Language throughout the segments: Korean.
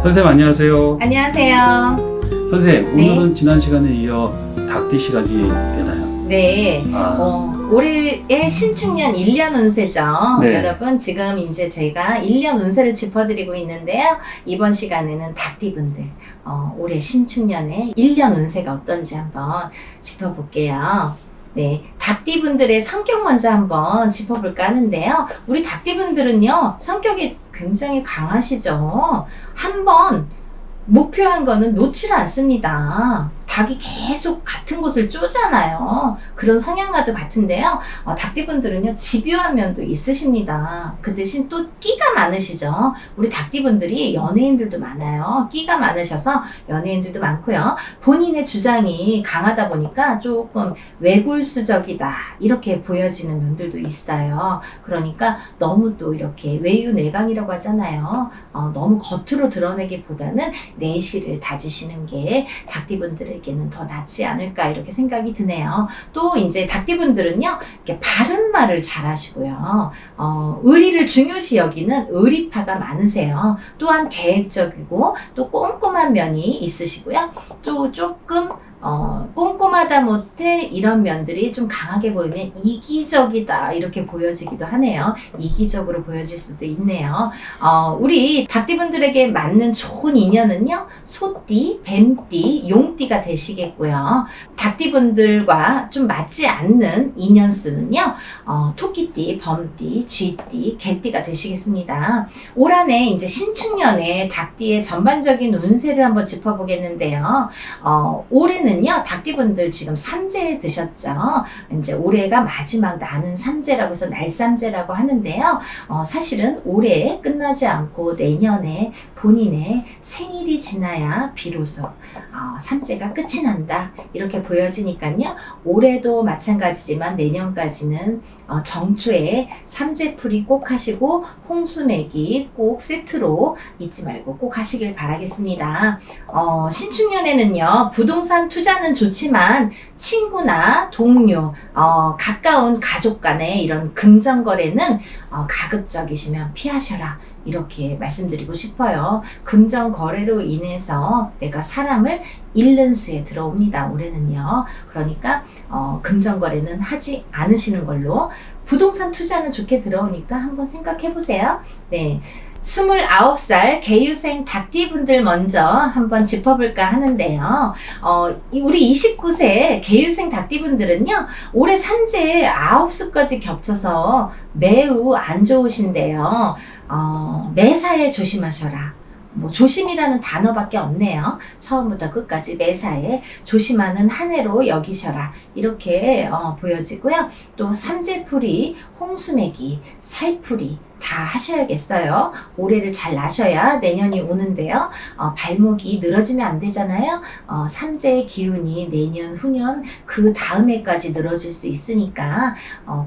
선생님 안녕하세요. 안녕하세요. 선생님 네. 오늘은 지난 시간에 이어 닭띠 시간이 되나요? 네. 아. 올해의 신축년 1년 운세죠. 네. 여러분 지금 이제 저희가 1년 운세를 짚어드리고 있는데요. 이번 시간에는 닭띠분들 올해 신축년의 1년 운세가 어떤지 한번 짚어볼게요. 네, 닭띠분들의 성격 먼저 한번 짚어볼까 하는데요. 우리 닭띠분들은요, 성격이 굉장히 강하시죠. 한번 목표한 거는 놓질 않습니다. 닭이 계속 같은 곳을 쪼잖아요. 그런 성향과도 같은데요. 닭띠분들은요, 집요한 면도 있으십니다. 그 대신 또 끼가 많으시죠. 우리 닭띠분들이 연예인들도 많아요. 끼가 많으셔서 연예인들도 많고요. 본인의 주장이 강하다 보니까 조금 외골수적이다 이렇게 보여지는 면들도 있어요. 그러니까 너무 또 이렇게 외유내강이라고 하잖아요. 너무 겉으로 드러내기보다는 내실을 다지시는 게 닭띠분들에게는 더 낫지 않을까 이렇게 생각이 드네요. 또 이제 닭띠분들은요, 이렇게 바른 말을 잘 하시고요. 의리를 중요시 여기는 의리파가 많으세요. 또한 계획적이고 또 꼼꼼한 면이 있으시고요. 또 조금 꼼꼼하다 못해 이런 면들이 좀 강하게 보이면 이기적이다 이렇게 보여지기도 하네요. 이기적으로 보여질 수도 있네요. 우리 닭띠분들에게 맞는 좋은 인연은요, 소띠, 뱀띠, 용띠가 되시겠고요. 닭띠분들과 좀 맞지 않는 인연수는요, 토끼띠, 범띠, 쥐띠, 개띠가 되시겠습니다. 올 한 해 이제 신축년에 닭띠의 전반적인 운세를 한번 짚어보겠는데요. 올해는요, 닭띠분들 지금 삼재 드셨죠? 이제 올해가 마지막 나는 삼재라고 해서 날삼재라고 하는데요. 사실은 올해 끝나지 않고 내년에 본인의 생일이 지나야 비로소 삼재가 끝이 난다 이렇게 보여지니까요. 올해도 마찬가지지만 내년까지는 정초에 삼재풀이 꼭 하시고 홍수매기 꼭 세트로 잊지 말고 꼭 하시길 바라겠습니다. 신축년에는요, 부동산 투자는 좋지만 친구나 동료, 가까운 가족 간의 이런 금전거래는 가급적이시면 피하셔라 이렇게 말씀드리고 싶어요. 금전거래로 인해서 내가 사람을 잃는 수에 들어옵니다. 올해는요. 그러니까 금전거래는 하지 않으시는 걸로. 부동산 투자는 좋게 들어오니까 한번 생각해 보세요. 네. 29살 개유생 닭띠분들 먼저 한번 짚어볼까 하는데요. 우리 29세 개유생 닭띠분들은요, 올해 삼재 9수까지 겹쳐서 매우 안 좋으신데요. 매사에 조심하셔라. 뭐 조심이라는 단어밖에 없네요. 처음부터 끝까지 매사에 조심하는 한 해로 여기셔라 이렇게 보여지고요. 또 삼재풀이, 홍수매기, 살풀이 다 하셔야겠어요. 올해를 잘 나셔야 내년이 오는데요. 발목이 늘어지면 안 되잖아요. 삼재의 기운이 내년, 후년 그 다음 해까지 늘어질 수 있으니까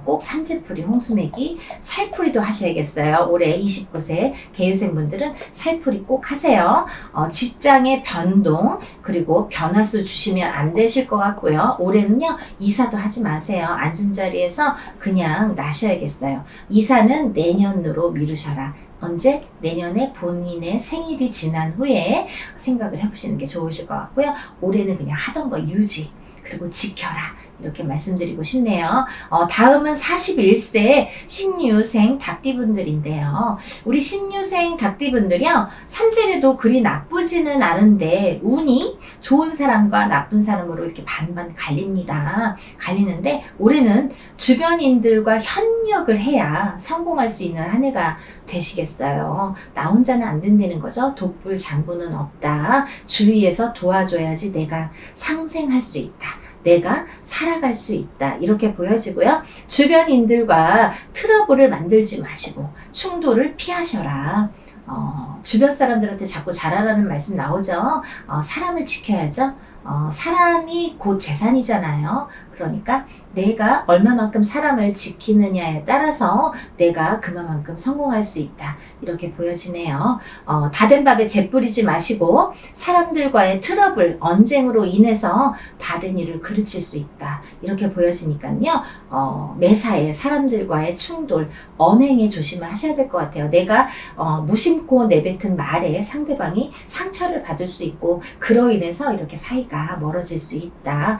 꼭 삼재풀이, 홍수매기, 살풀이도 하셔야겠어요. 올해 29세 개유생분들은 살풀이 꼭 하세요. 직장의 변동 그리고 변화수 주시면 안 되실 것 같고요. 올해는요, 이사도 하지 마세요. 앉은 자리에서 그냥 나셔야겠어요. 이사는 내년으로 미루셔라. 언제? 내년에 본인의 생일이 지난 후에 생각을 해보시는 게 좋으실 것 같고요. 올해는 그냥 하던 거 유지 그리고 지켜라 이렇게 말씀드리고 싶네요. 다음은 41세 신유생 닭띠분들인데요. 우리 신유생 닭띠분들이요, 삼재래도 그리 나쁘지는 않은데 운이 좋은 사람과 나쁜 사람으로 이렇게 반반 갈리는데 올해는 주변인들과 협력을 해야 성공할 수 있는 한 해가 되시겠어요. 나 혼자는 안 된다는 거죠. 독불 장군은 없다. 주위에서 도와줘야지 내가 상생할 수 있다. 내가 살아갈 수 있다 이렇게 보여지고요. 주변인들과 트러블을 만들지 마시고 충돌을 피하셔라. 주변 사람들한테 자꾸 잘하라는 말씀 나오죠. 사람을 지켜야죠. 사람이 곧 재산이잖아요. 그러니까 내가 얼마만큼 사람을 지키느냐에 따라서 내가 그만큼 성공할 수 있다 이렇게 보여지네요. 다 된 밥에 재 뿌리지 마시고 사람들과의 트러블, 언쟁으로 인해서 다 된 일을 그르칠 수 있다 이렇게 보여지니까요. 매사에 사람들과의 충돌, 언행에 조심을 하셔야 될 것 같아요. 내가 무심코 내뱉 뱉은 말에 상대방이 상처를 받을 수 있고 그로 인해서 이렇게 사이가 멀어질 수 있다.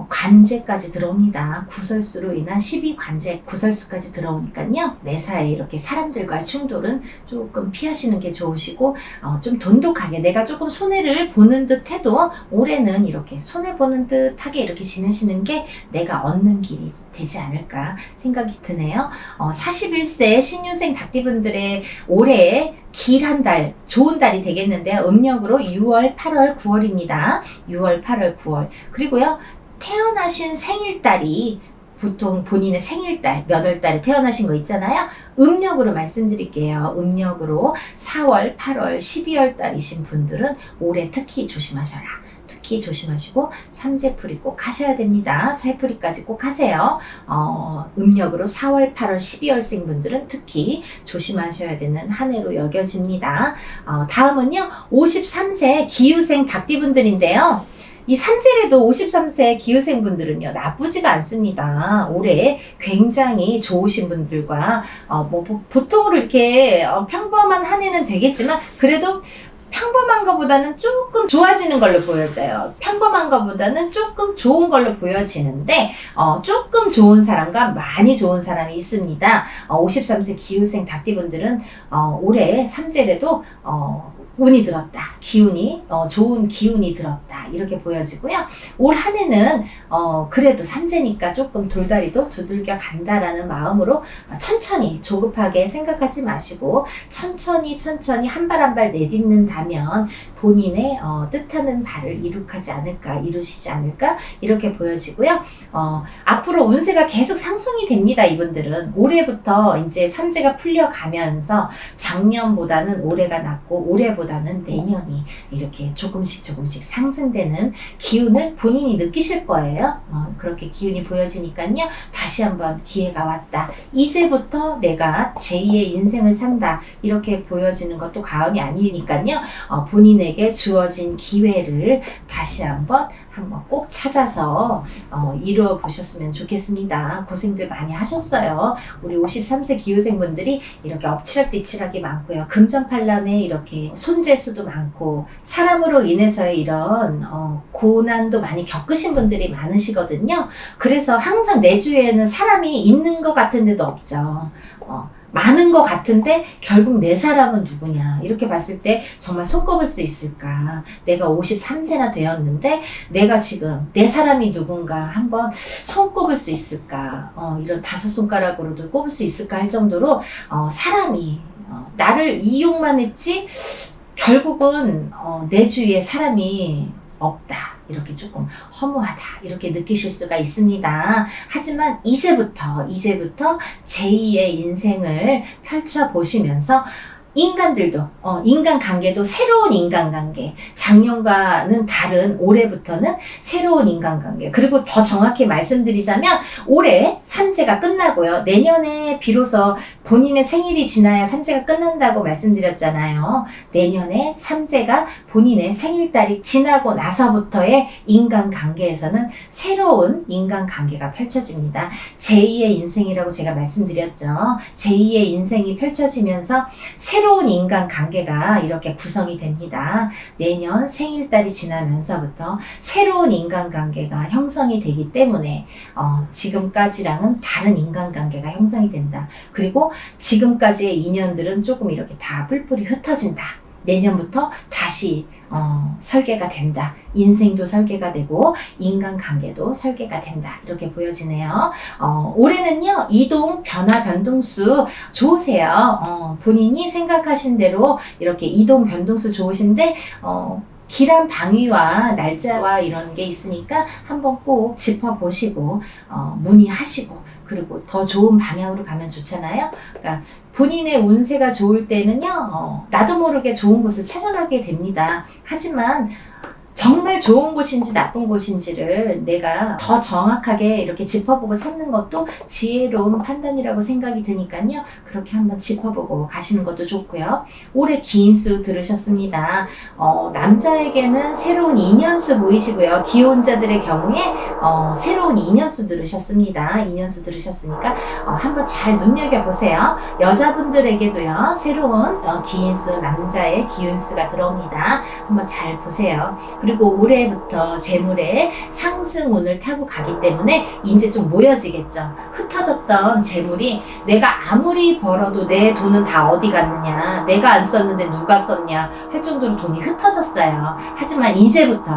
관제까지 들어옵니다. 구설수로 인한 시비 관제, 구설수까지 들어오니까요. 매사에 이렇게 사람들과의 충돌은 조금 피하시는 게 좋으시고 좀 돈독하게 내가 조금 손해를 보는 듯 해도 올해는 이렇게 손해보는 듯하게 이렇게 지내시는 게 내가 얻는 길이 되지 않을까 생각이 드네요. 41세 신윤생 닭띠분들의 올해 길 한 달, 좋은 달이 되겠는데요. 음력으로 6월, 8월, 9월입니다. 6월, 8월, 9월. 그리고요, 태어나신 생일달이 보통 본인의 생일달, 몇 월 달에 태어나신 거 있잖아요. 음력으로 말씀드릴게요. 음력으로 4월, 8월, 12월 달이신 분들은 올해 특히 조심하셔라. 특히 조심하시고 삼재풀이 꼭 하셔야 됩니다. 살풀이까지 꼭 하세요. 음력으로 4월, 8월, 12월생 분들은 특히 조심하셔야 되는 한 해로 여겨집니다. 다음은요. 53세 기후생 닭띠분들인데요. 이 삼재래도 53세 기후생 분들은요, 나쁘지가 않습니다. 올해 굉장히 좋으신 분들과, 보통으로 이렇게 평범한 한 해는 되겠지만, 그래도 평범한 것보다는 조금 좋아지는 걸로 보여져요. 평범한 것보다는 조금 좋은 걸로 보여지는데 조금 좋은 사람과 많이 좋은 사람이 있습니다. 53세 기후생 닭띠분들은 올해 삼재래도 운이 들었다. 기운이 좋은 기운이 들었다. 이렇게 보여지고요. 올 한 해는 그래도 삼재니까 조금 돌다리도 두들겨 간다라는 마음으로 천천히 조급하게 생각하지 마시고 천천히 한 발 한 발 내딛는다면 본인의 뜻하는 바를 이루시지 않을까 이렇게 보여지고요. 앞으로 운세가 계속 상승이 됩니다. 이분들은 올해부터 이제 삼재가 풀려가면서 작년보다는 올해가 낫고 올해보다는 내년이 이렇게 조금씩 상승되는 기운을 본인이 느끼실 거예요. 그렇게 기운이 보여지니까요. 다시 한번 기회가 왔다. 이제부터 내가 제2의 인생을 산다. 이렇게 보여지는 것도 과언이 아니니까요. 본인에게 주어진 기회를 다시 한번 꼭 찾아서 이루어 보셨으면 좋겠습니다. 고생들 많이 하셨어요. 우리 53세 기후생분들이 이렇게 엎치락뒤치락이 많고요. 금전판란에 이렇게 손재수도 많고 사람으로 인해서의 이런 고난도 많이 겪으신 분들이 많으시거든요. 그래서 항상 내 주위에는 사람이 있는 것 같은데도 없죠. 많은 것 같은데 결국 내 사람은 누구냐 이렇게 봤을 때 정말 손꼽을 수 있을까. 내가 53세나 되었는데 내가 지금 내 사람이 누군가 한번 손꼽을 수 있을까. 이런 5손가락으로도 꼽을 수 있을까 할 정도로 사람이 나를 이용만 했지 결국은 내 주위에 사람이 없다. 이렇게 조금 허무하다. 이렇게 느끼실 수가 있습니다. 하지만 이제부터 제2의 인생을 펼쳐보시면서 인간들도 인간관계도 새로운 인간관계, 작년과는 다른 올해부터는 새로운 인간관계, 그리고 더 정확히 말씀드리자면 올해 삼재가 끝나고요. 내년에 비로소 본인의 생일이 지나야 삼재가 끝난다고 말씀드렸잖아요. 내년에 삼재가 본인의 생일달이 지나고 나서부터의 인간관계에서는 새로운 인간관계가 펼쳐집니다. 제2의 인생이라고 제가 말씀드렸죠. 제2의 인생이 펼쳐지면서 새로운 인간관계가 이렇게 구성이 됩니다. 내년 생일달이 지나면서부터 새로운 인간관계가 형성이 되기 때문에 지금까지랑은 다른 인간관계가 형성이 된다. 그리고 지금까지의 인연들은 조금 이렇게 다 뿔뿔이 흩어진다. 내년부터 다시 설계가 된다. 인생도 설계가 되고 인간관계도 설계가 된다. 이렇게 보여지네요. 올해는요. 이동, 변화, 변동수 좋으세요. 본인이 생각하신 대로 이렇게 이동, 변동수 좋으신데 길한 방위와 날짜와 이런 게 있으니까 한번 꼭 짚어보시고 문의하시고 그리고 더 좋은 방향으로 가면 좋잖아요. 그러니까 본인의 운세가 좋을 때는요. 나도 모르게 좋은 곳을 찾아가게 됩니다. 하지만 정말 좋은 곳인지 나쁜 곳인지를 내가 더 정확하게 이렇게 짚어보고 찾는 것도 지혜로운 판단이라고 생각이 드니까요. 그렇게 한번 짚어보고 가시는 것도 좋고요. 올해 기인수 들으셨습니다. 남자에게는 새로운 인연수 보이시고요. 기혼자들의 경우에 새로운 인연수 들으셨습니다. 인연수 들으셨으니까 한번 잘 눈여겨보세요. 여자분들에게도요. 새로운 기인수, 남자의 기운수가 들어옵니다. 한번 잘 보세요. 그리고 올해부터 재물의 상승운을 타고 가기 때문에 이제 좀 모여지겠죠. 흩어졌던 재물이 내가 아무리 벌어도 내 돈은 다 어디 갔느냐, 내가 안 썼는데 누가 썼냐 할 정도로 돈이 흩어졌어요. 하지만 이제부터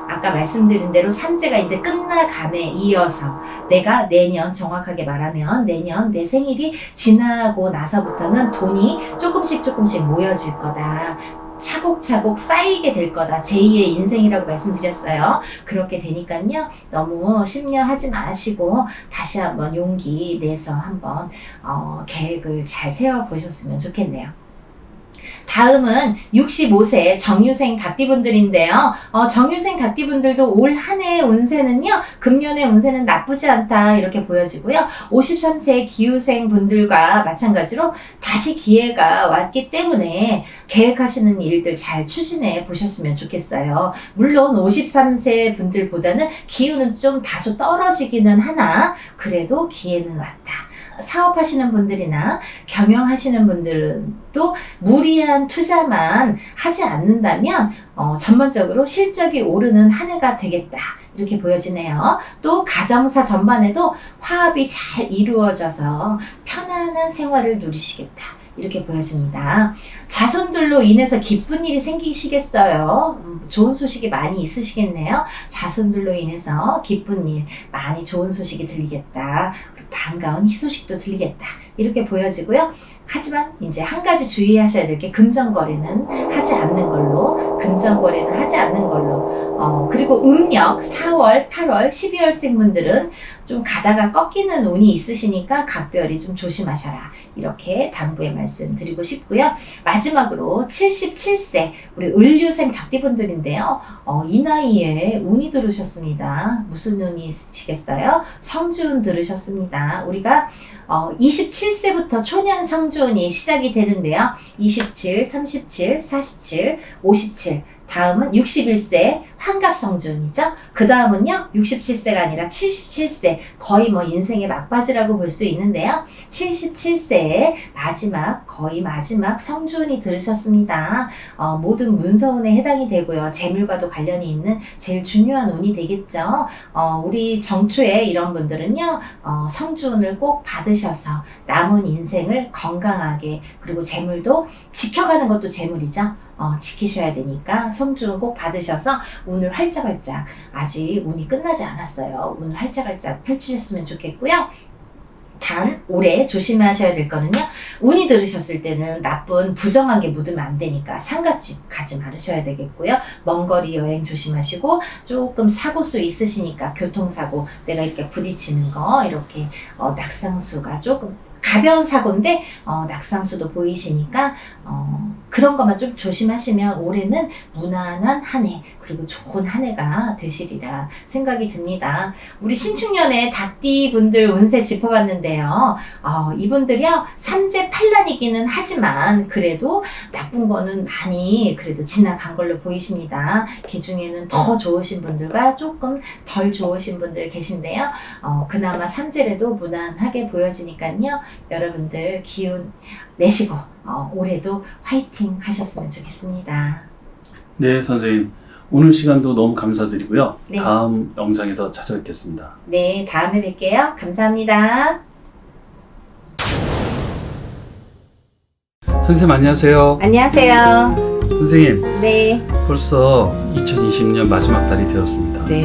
아까 말씀드린 대로 삼재가 이제 끝나감에 이어서 내가 내년, 정확하게 말하면 내년 내 생일이 지나고 나서부터는 돈이 조금씩 모여질 거다. 차곡차곡 쌓이게 될 거다. 제2의 인생이라고 말씀드렸어요. 그렇게 되니까요. 너무 심려하지 마시고 다시 한번 용기 내서 한번 계획을 잘 세워보셨으면 좋겠네요. 다음은 65세 정유생 닭띠분들인데요. 정유생 닭띠분들도 올 한 해의 운세는요. 금년의 운세는 나쁘지 않다 이렇게 보여지고요. 53세 기후생 분들과 마찬가지로 다시 기회가 왔기 때문에 계획하시는 일들 잘 추진해 보셨으면 좋겠어요. 물론 53세 분들보다는 기후는 좀 다소 떨어지기는 하나 그래도 기회는 왔다. 사업하시는 분들이나 경영하시는 분들은 또 무리한 투자만 하지 않는다면 전반적으로 실적이 오르는 한 해가 되겠다. 이렇게 보여지네요. 또 가정사 전반에도 화합이 잘 이루어져서 편안한 생활을 누리시겠다. 이렇게 보여집니다. 자손들로 인해서 기쁜 일이 생기시겠어요. 좋은 소식이 많이 있으시겠네요. 자손들로 인해서 기쁜 일, 많이 좋은 소식이 들리겠다. 반가운 희소식도 들리겠다. 이렇게 보여지고요. 하지만 이제 한 가지 주의하셔야 될 게 금전거래는 하지 않는 걸로 그리고 음력 4월, 8월, 12월생 분들은 좀 가다가 꺾이는 운이 있으시니까 각별히 좀 조심하셔라. 이렇게 당부의 말씀 드리고 싶고요. 마지막으로 77세 우리 을류생 닭띠분들인데요. 이 나이에 운이 들으셨습니다. 무슨 운이시겠어요? 성주운 들으셨습니다. 우리가 27세부터 초년 성주운이 시작이 되는데요. 27, 37, 47, 57 다음은 61세 환갑성주운이죠. 그 다음은요 67세가 아니라 77세 거의 뭐 인생의 막바지라고 볼 수 있는데요. 77세의 거의 마지막 성주운이 들으셨습니다. 모든 문서운에 해당이 되고요. 재물과도 관련이 있는 제일 중요한 운이 되겠죠. 우리 정초에 이런 분들은요 성주운을 꼭 받으셔서 남은 인생을 건강하게 그리고 재물도 지켜가는 것도 재물이죠. 지키셔야 되니까 성주운 꼭 받으셔서 운을 활짝활짝 아직 운이 끝나지 않았어요. 운 활짝활짝 펼치셨으면 좋겠고요. 단 올해 조심하셔야 될 거는요. 운이 들으셨을 때는 나쁜 부정한 게 묻으면 안 되니까 상갓집 가지 말으셔야 되겠고요. 먼 거리 여행 조심하시고 조금 사고수 있으시니까 교통사고 내가 이렇게 부딪히는 거 이렇게 낙상수가 조금 가벼운 사고인데 낙상수도 보이시니까 그런 것만 좀 조심하시면 올해는 무난한 한 해 그리고 좋은 한 해가 되시리라 생각이 듭니다. 우리 신축년에 닭띠 분들 운세 짚어봤는데요. 이분들이요 삼재팔란이기는 하지만 그래도 나쁜 거는 많이 그래도 지나간 걸로 보이십니다. 그 중에는 더 좋으신 분들과 조금 덜 좋으신 분들 계신데요. 그나마 삼재래도 무난하게 보여지니까요. 여러분들 기운 내시고 올해도 화이팅 하셨으면 좋겠습니다. 네, 선생님. 오늘 시간도 너무 감사드리고요. 네. 다음 영상에서 찾아뵙겠습니다. 네, 다음에 뵐게요. 감사합니다. 선생님 안녕하세요. 안녕하세요. 선생님 네, 벌써 2020년 마지막 달이 되었습니다. 네,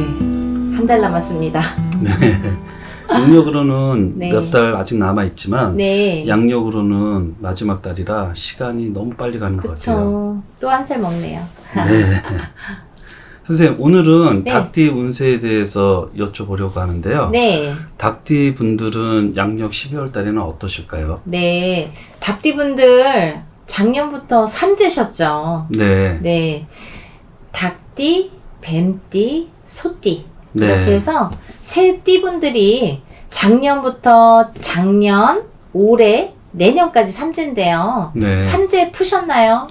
한 달 남았습니다. 네. 음력으로는 네. 몇 달 아직 남아 있지만 네, 양력으로는 마지막 달이라 시간이 너무 빨리 가는 것 같아요. 그쵸. 또 한 살 먹네요. 네. 선생님 오늘은 네. 닭띠 운세에 대해서 여쭤보려고 하는데요. 네, 닭띠 분들은 양력 12월 달에는 어떠실까요? 네, 닭띠분들 작년부터 삼재셨죠. 네. 네, 닭띠, 뱀띠, 소띠 네. 이렇게 해서 세 띠분들이 작년부터 작년, 올해, 내년까지 삼재인데요. 네. 삼재 푸셨나요?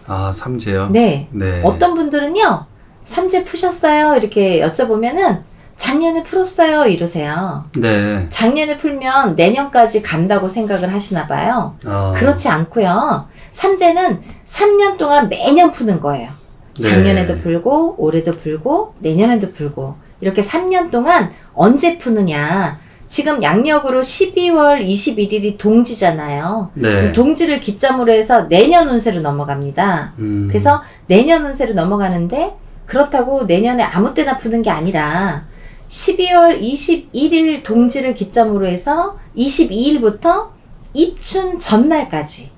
아, 삼재요? 네. 네. 어떤 분들은요, 삼재 푸셨어요? 이렇게 여쭤보면은 작년에 풀었어요 이러세요. 네. 작년에 풀면 내년까지 간다고 생각을 하시나 봐요. 아, 그렇지 않고요. 삼재는 3년 동안 매년 푸는 거예요. 작년에도 네. 풀고 올해도 풀고 내년에도 풀고 이렇게 3년 동안 언제 푸느냐. 지금 양력으로 12월 21일이 동지잖아요. 네. 동지를 기점으로 해서 내년 운세로 넘어갑니다. 그래서 내년 운세로 넘어가는데 그렇다고 내년에 아무 때나 푸는 게 아니라 12월 21일 동지를 기점으로 해서 22일부터 입춘 전날까지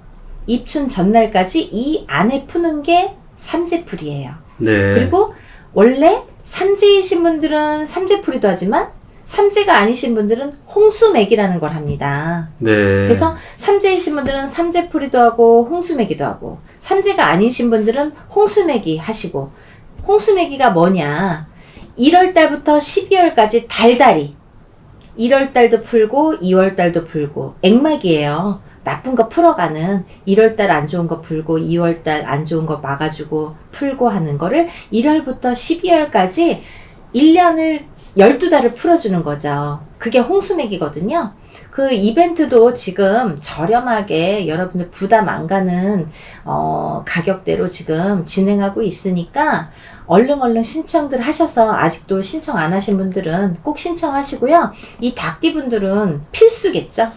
이 안에 푸는 게 삼재풀이에요. 네. 그리고 원래 삼재이신 분들은 삼재풀이도 하지만 삼재가 아니신 분들은 홍수매기라는 걸 합니다. 네. 그래서 삼재이신 분들은 삼재풀이도 하고 홍수매기도 하고 삼재가 아니신 분들은 홍수매기 하시고 홍수매기가 뭐냐 1월달부터 12월까지 달달이 1월달도 풀고 2월달도 풀고 액막이에요. 나쁜 거 풀어가는 1월달 안 좋은 거 풀고 2월달 안 좋은 거 막아주고 풀고 하는 거를 1월부터 12월까지 1년을 12달을 풀어주는 거죠. 그게 홍수맥이거든요. 그 이벤트도 지금 저렴하게 여러분들 부담 안 가는 가격대로 지금 진행하고 있으니까 얼른 신청들 하셔서 아직도 신청 안 하신 분들은 꼭 신청하시고요. 이 닭띠분들은 필수겠죠.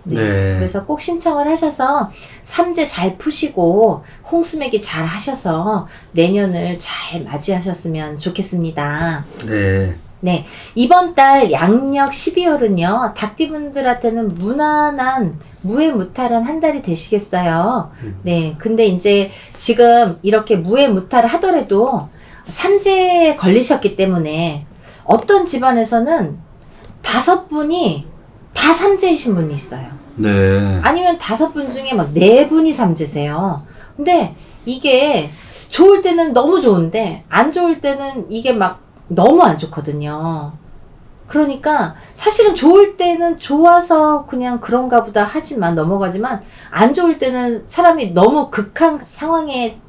네. 그래서 꼭 신청을 하셔서 삼재 잘 푸시고 홍수맥이 잘 하셔서 내년을 잘 맞이하셨으면 좋겠습니다. 네. 네, 이번 달 양력 12월은요, 닭띠분들한테는 무난한, 무해무탈한 한 달이 되시겠어요. 네, 근데 이제 지금 이렇게 무해무탈을 하더라도 삼재에 걸리셨기 때문에 어떤 집안에서는 5분이 다 삼재이신 분이 있어요. 네. 아니면 5분 중에 막 4분이 삼재세요. 근데 이게 좋을 때는 너무 좋은데 안 좋을 때는 이게 막 너무 안 좋거든요. 그러니까 사실은 좋을 때는 좋아서 그냥 그런가 보다 하지만 넘어가지만 안 좋을 때는 사람이 너무 극한 상황에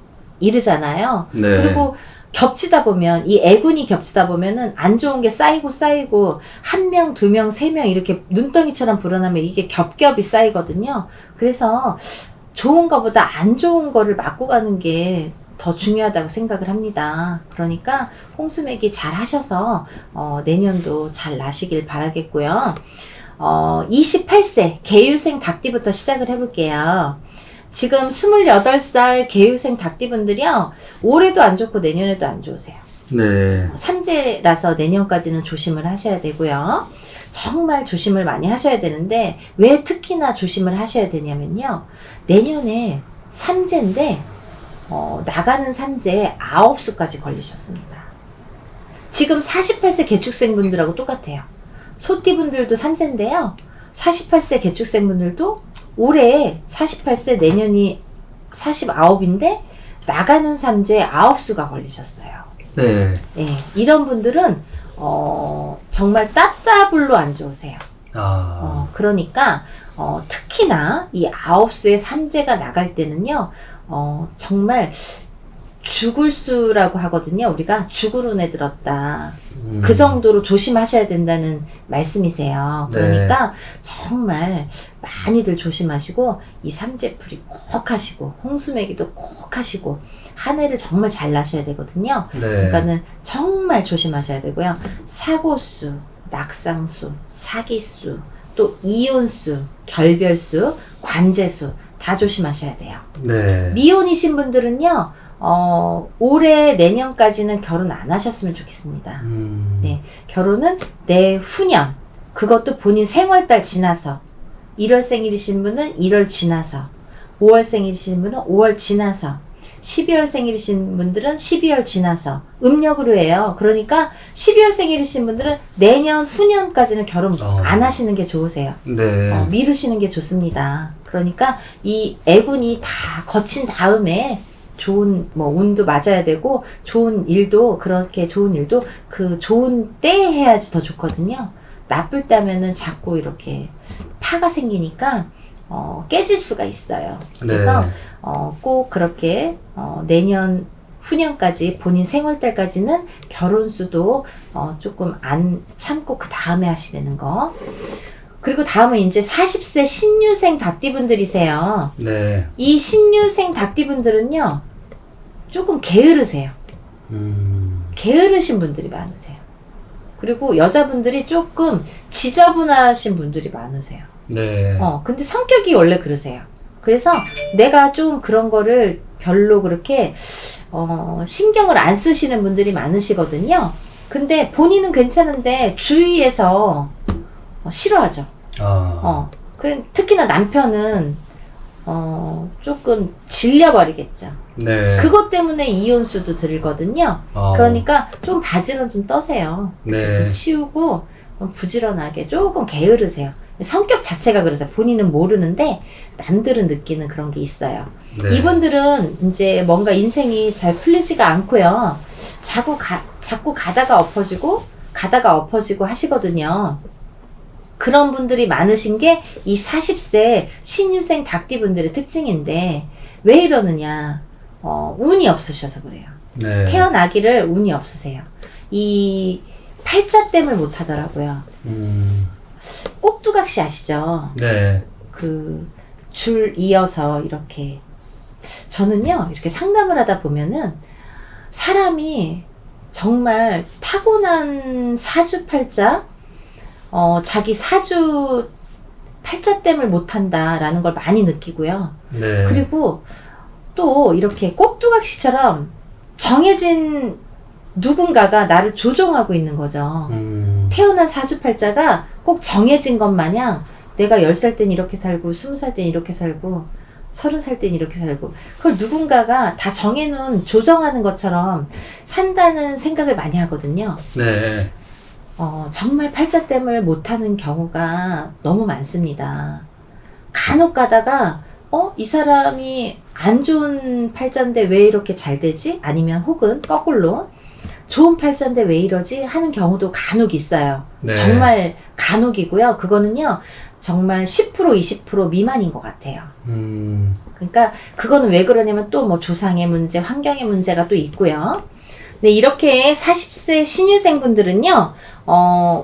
이르잖아요. 네. 그리고 겹치다 보면 이 애군이 겹치다 보면은 안 좋은 게 쌓이고 1명, 2명, 3명 이렇게 눈덩이처럼 불어나면 이게 겹겹이 쌓이거든요. 그래서 좋은 거보다 안 좋은 거를 맞고 가는 게 더 중요하다고 생각을 합니다. 그러니까 홍수매기 잘 하셔서 내년도 잘 나시길 바라겠고요. 28세 개유생 닭띠부터 시작을 해볼게요. 지금 28살 개유생 닭띠분들이요. 올해도 안 좋고 내년에도 안 좋으세요. 네. 삼재라서 내년까지는 조심을 하셔야 되고요. 정말 조심을 많이 하셔야 되는데 왜 특히나 조심을 하셔야 되냐면요. 내년에 삼재인데 나가는 삼재에 9수까지 걸리셨습니다. 지금 48세 개축생분들하고 똑같아요. 소띠분들도 삼재인데요. 48세 개축생분들도 올해 48세 내년이 49인데 나가는 삼재에 9수가 걸리셨어요. 네. 네, 이런 분들은 정말 따따블로 안 좋으세요. 그러니까 특히나 이 9수의 삼재가 나갈 때는요. 정말 죽을 수라고 하거든요. 우리가 죽을 운에 들었다. 그 정도로 조심하셔야 된다는 말씀이세요. 그러니까 정말 많이들 조심하시고 이 삼재풀이 꼭 하시고 홍수매기도 꼭 하시고 한 해를 정말 잘 나셔야 되거든요. 네. 그러니까는 정말 조심하셔야 되고요. 사고수, 낙상수, 사기수, 또 이혼수, 결별수, 관제수 다 조심하셔야 돼요. 네. 미혼이신 분들은요, 올해 내년까지는 결혼 안 하셨으면 좋겠습니다. 네, 결혼은 내후년, 그것도 본인 생월달 지나서, 1월 생일이신 분은 1월 지나서, 5월 생일이신 분은 5월 지나서, 12월 생일이신 분들은 12월 지나서 음력으로 해요. 그러니까 12월 생일이신 분들은 내년 후년까지는 결혼 안 하시는 게 좋으세요. 네. 미루시는 게 좋습니다. 그러니까 이 애군이 다 거친 다음에 좋은 뭐 운도 맞아야 되고 좋은 일도 그렇게 좋은 일도 그 좋은 때에 해야지 더 좋거든요. 나쁠 때면은 자꾸 이렇게 파가 생기니까 깨질 수가 있어요. 그래서 네. 꼭 그렇게 내년 후년까지 본인 생월달까지는 결혼 수도 조금 안 참고 그 다음에 하시려는 거. 그리고 다음은 이제 40세 신유생 닭띠분들이세요. 네. 이 신유생 닭띠분들은요, 조금 게으르세요. 게으르신 분들이 많으세요. 그리고 여자분들이 조금 지저분하신 분들이 많으세요. 네. 근데 성격이 원래 그러세요. 그래서 내가 좀 그런 거를 별로 그렇게, 신경을 안 쓰시는 분들이 많으시거든요. 근데 본인은 괜찮은데 주위에서 싫어하죠. 특히나 남편은 조금 질려버리겠죠. 네. 그것 때문에 이혼수도 들거든요. 그러니까 좀 바지는 좀 떠세요. 네. 좀 치우고 부지런하게 조금 게으르세요. 성격 자체가 그러세요. 본인은 모르는데 남들은 느끼는 그런 게 있어요. 네. 이분들은 이제 뭔가 인생이 잘 풀리지가 않고요. 자꾸 가다가 엎어지고 하시거든요. 그런 분들이 많으신 게 이 40세 신유생 닭띠분들의 특징인데 왜 이러느냐. 운이 없으셔서 그래요. 네. 태어나기를 운이 없으세요. 이 팔자땜을 못 하더라고요. 꼭두각시 아시죠? 네. 그 줄 이어서 이렇게. 저는요, 이렇게 상담을 하다 보면은 사람이 정말 타고난 사주팔자, 자기 사주 팔자땜을 못한다라는 걸 많이 느끼고요. 네. 그리고 또 이렇게 꼭두각시처럼 정해진 누군가가 나를 조종하고 있는 거죠. 태어난 사주팔자가 꼭 정해진 것 마냥 내가 10살 땐 이렇게 살고 20살 땐 이렇게 살고 30살 땐 이렇게 살고 그걸 누군가가 다 정해놓은 조정하는 것처럼 산다는 생각을 많이 하거든요. 네. 정말 팔자땜을 못하는 경우가 너무 많습니다. 간혹 가다가 이 사람이 안 좋은 팔자인데 왜 이렇게 잘 되지? 아니면 혹은 거꾸로 좋은 팔자인데 왜 이러지? 하는 경우도 간혹 있어요. 네. 정말 간혹이고요. 그거는요. 정말 10% 20% 미만인 것 같아요. 그러니까 그거는 왜 그러냐면 또 뭐 조상의 문제, 환경의 문제가 또 있고요. 네, 이렇게 40세 신유생 분들은요,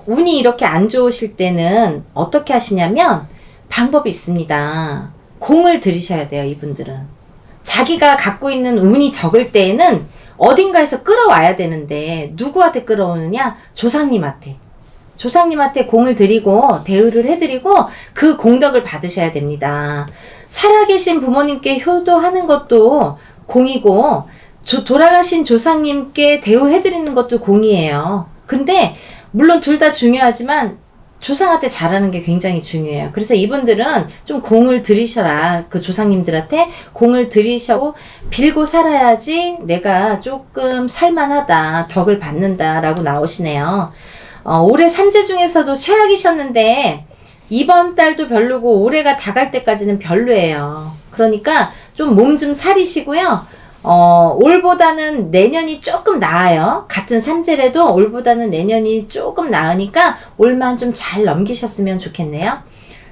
운이 이렇게 안 좋으실 때는 어떻게 하시냐면 방법이 있습니다. 공을 들이셔야 돼요, 이분들은. 자기가 갖고 있는 운이 적을 때에는 어딘가에서 끌어와야 되는데 누구한테 끌어오느냐? 조상님한테. 조상님한테 공을 드리고 대우를 해드리고 그 공덕을 받으셔야 됩니다. 살아계신 부모님께 효도하는 것도 공이고 돌아가신 조상님께 대우해드리는 것도 공이에요. 근데 물론 둘 다 중요하지만 조상한테 잘하는 게 굉장히 중요해요. 그래서 이분들은 좀 공을 들이셔라. 그 조상님들한테 공을 들이셔고 빌고 살아야지 내가 조금 살만하다. 덕을 받는다라고 나오시네요. 올해 삼재 중에서도 최악이셨는데 이번 달도 별로고 올해가 다 갈 때까지는 별로예요. 그러니까 좀 몸 좀 사리시고요. 올보다는 내년이 조금 나아요. 같은 삼재래도 올보다는 내년이 조금 나으니까 올만 좀 잘 넘기셨으면 좋겠네요.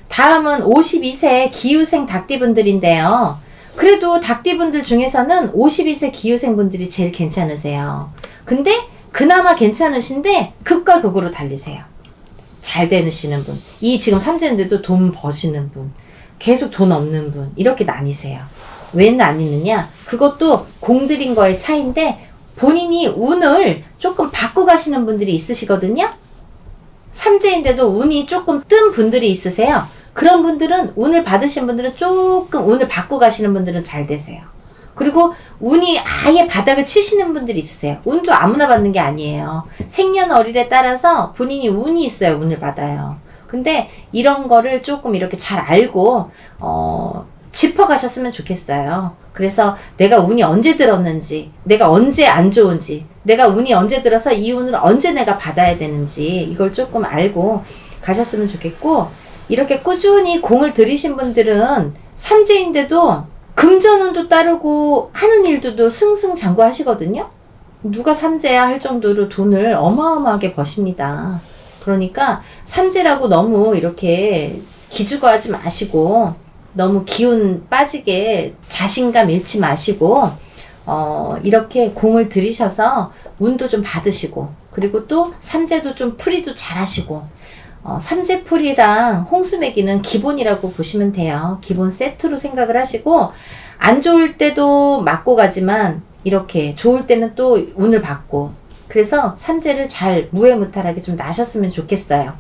다음은 52세 기후생 닭띠분들인데요. 그래도 닭띠분들 중에서는 52세 기후생분들이 제일 괜찮으세요. 근데 그나마 괜찮으신데 극과 극으로 달리세요. 잘 되시는 분, 이 지금 삼재인데도 돈 버시는 분, 계속 돈 없는 분, 이렇게 나뉘세요. 왜 나뉘느냐? 그것도 공들인 거의 차이인데 본인이 운을 조금 바꾸고 가시는 분들이 있으시거든요. 삼재인데도 운이 조금 뜬 분들이 있으세요. 그런 분들은 운을 받으신 분들은 조금 운을 바꾸고 가시는 분들은 잘 되세요. 그리고 운이 아예 바닥을 치시는 분들이 있으세요. 운도 아무나 받는 게 아니에요. 생년월일에 따라서 본인이 운이 있어요. 운을 받아요. 근데 이런 거를 조금 이렇게 잘 알고 짚어가셨으면 좋겠어요. 그래서 내가 운이 언제 들었는지, 내가 언제 안 좋은지, 내가 운이 언제 들어서 이 운을 언제 내가 받아야 되는지 이걸 조금 알고 가셨으면 좋겠고, 이렇게 꾸준히 공을 들이신 분들은 삼재인데도 금전운도 따르고 하는 일도 승승장구하시거든요. 누가 삼재야 할 정도로 돈을 어마어마하게 버십니다. 그러니까 삼재라고 너무 이렇게 기죽어하지 마시고 너무 기운 빠지게 자신감 잃지 마시고 이렇게 공을 들이셔서 운도 좀 받으시고 그리고 또 삼재도 좀 풀이도 잘 하시고 삼재풀이랑 홍수매기는 기본이라고 보시면 돼요. 기본 세트로 생각을 하시고 안 좋을 때도 맞고 가지만 이렇게 좋을 때는 또 운을 받고 그래서 삼재를 잘 무해무탈하게 좀 나셨으면 좋겠어요.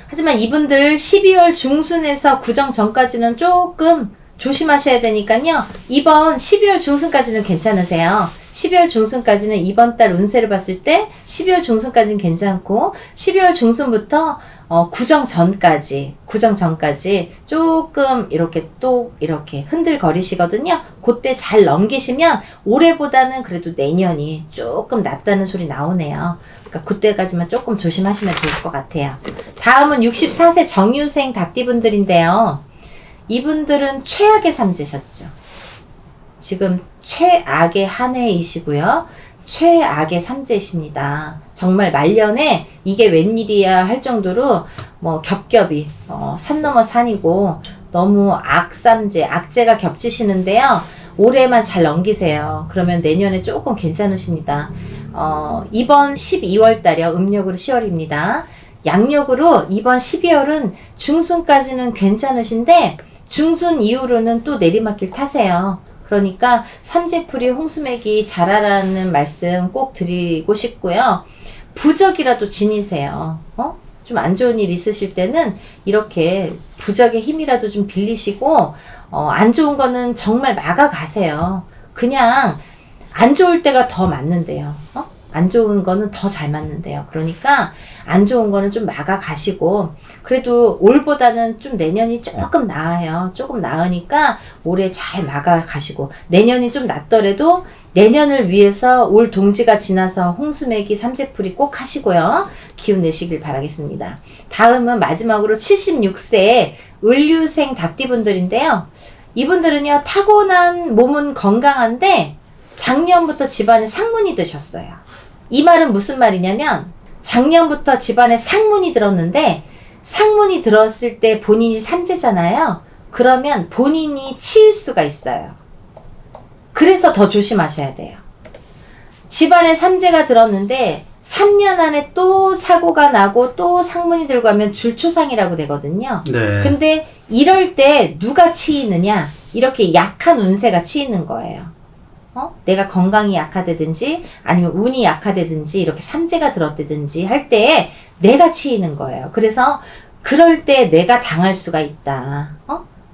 하지만 이분들 12월 중순에서 구정 전까지는 조금 조심하셔야 되니까요. 이번 12월 중순까지는 괜찮으세요. 12월 중순까지는 이번 달 운세를 봤을 때 12월 중순까지는 괜찮고 12월 중순부터 구정 전까지 조금 이렇게 또 이렇게 흔들거리시거든요. 그때 잘 넘기시면 올해보다는 그래도 내년이 조금 낫다는 소리 나오네요. 그러니까 그때까지만 조금 조심하시면 좋을 것 같아요. 다음은 64세 정유생 닭띠분들인데요. 이분들은 최악의 삼재셨죠. 지금 최악의 한 해이시고요. 최악의 삼재이십니다. 정말 말년에 이게 웬일이야 할 정도로 뭐 겹겹이 산 넘어 산이고 너무 악삼재, 악재가 겹치시는데요. 올해만 잘 넘기세요. 그러면 내년에 조금 괜찮으십니다. 이번 12월 달이요. 음력으로 10월입니다. 양력으로 이번 12월은 중순까지는 괜찮으신데 중순 이후로는 또 내리막길 타세요. 그러니까 삼재풀이 홍수매기 잘하라는 말씀 꼭 드리고 싶고요. 부적이라도 지니세요. 좀 안 좋은 일 있으실 때는 이렇게 부적의 힘이라도 좀 빌리시고 안 좋은 거는 정말 막아 가세요. 그냥 안 좋을 때가 더 맞는데요. 안 좋은 거는 더 잘 맞는데요. 그러니까 안 좋은 거는 좀 막아 가시고 그래도 올보다는 좀 내년이 조금 나아요. 조금 나으니까 올해 잘 막아 가시고 내년이 좀 낫더라도 내년을 위해서 올 동지가 지나서 홍수매기 삼재풀이 꼭 하시고요. 기운 내시길 바라겠습니다. 다음은 마지막으로 76세 을류생 닭띠분들인데요. 이분들은요 타고난 몸은 건강한데 작년부터 집안에 상문이 드셨어요. 이 말은 무슨 말이냐면 작년부터 집안에 상문이 들었는데 상문이 들었을 때 본인이 삼재잖아요. 그러면 본인이 치일 수가 있어요. 그래서 더 조심하셔야 돼요. 집안에 삼재가 들었는데 3년 안에 또 사고가 나고 또 상문이 들고 하면 줄초상이라고 되거든요. 네. 근데 이럴 때 누가 치이느냐? 이렇게 약한 운세가 치이는 거예요. 내가 건강이 약하다든지 아니면 운이 약하다든지 이렇게 삼재가 들었다든지 할 때 내가 치이는 거예요. 그래서 그럴 때 내가 당할 수가 있다.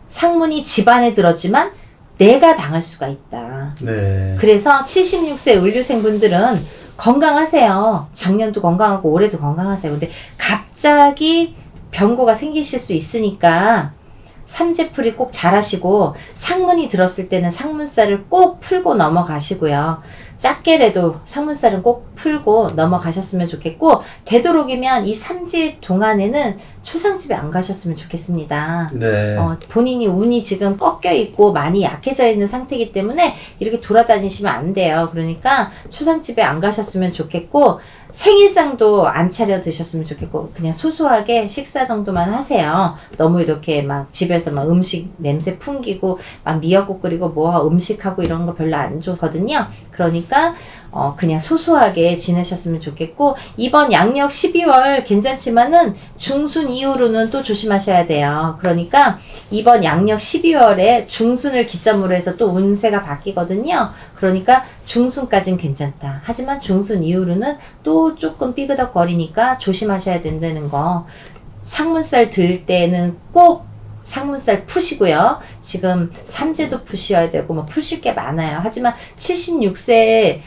상문이 집안에 들었지만 내가 당할 수가 있다. 네. 그래서 76세 을류생분들은 건강하세요. 작년도 건강하고 올해도 건강하세요. 근데 갑자기 병고가 생기실 수 있으니까 삼재풀이 꼭 잘하시고 상문이 들었을 때는 상문살을 꼭 풀고 넘어가시고요. 작게라도 상문살은 꼭 풀고 넘어가셨으면 좋겠고 되도록이면 이 삼재 동안에는 초상집에 안 가셨으면 좋겠습니다. 네. 본인이 운이 지금 꺾여 있고 많이 약해져 있는 상태이기 때문에 이렇게 돌아다니시면 안 돼요. 그러니까 초상집에 안 가셨으면 좋겠고 생일상도 안 차려 드셨으면 좋겠고 그냥 소소하게 식사 정도만 하세요. 너무 이렇게 막 집에서 막 음식 냄새 풍기고 막 미역국 끓이고 뭐 음식하고 이런 거 별로 안 좋거든요. 그러니까 그냥 소소하게 지내셨으면 좋겠고 이번 양력 12월 괜찮지만은 중순 이후로는 또 조심하셔야 돼요. 그러니까 이번 양력 12월에 중순을 기점으로 해서 또 운세가 바뀌거든요. 그러니까 중순까지는 괜찮다. 하지만 중순 이후로는 또 조금 삐그덕거리니까 조심하셔야 된다는 거. 상문살 들 때는 꼭 상문살 푸시고요. 지금 삼재도 푸셔야 되고 뭐 푸실 게 많아요. 하지만 76세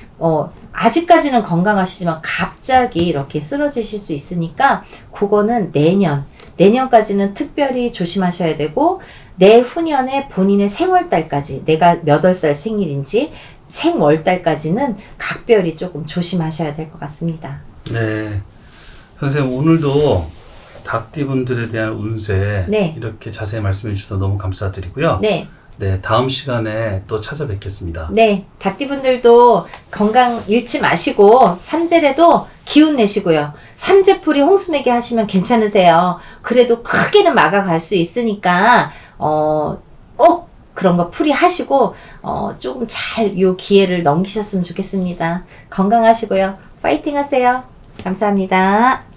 아직까지는 건강하시지만 갑자기 이렇게 쓰러지실 수 있으니까 그거는 내년까지는 특별히 조심하셔야 되고 내후년에 본인의 생월달까지 내가 몇 월살 생일인지 생월달까지는 각별히 조금 조심하셔야 될 것 같습니다. 네. 선생님 오늘도 닭띠분들에 대한 운세 네. 이렇게 자세히 말씀해 주셔서 너무 감사드리고요. 네. 네, 다음 시간에 또 찾아뵙겠습니다. 네, 닭띠분들도 건강 잃지 마시고 삼재래도 기운 내시고요. 삼재풀이 홍수매기 하시면 괜찮으세요. 그래도 크게는 막아갈 수 있으니까 꼭 그런 거 풀이 하시고 조금 잘 요 기회를 넘기셨으면 좋겠습니다. 건강하시고요. 파이팅 하세요. 감사합니다.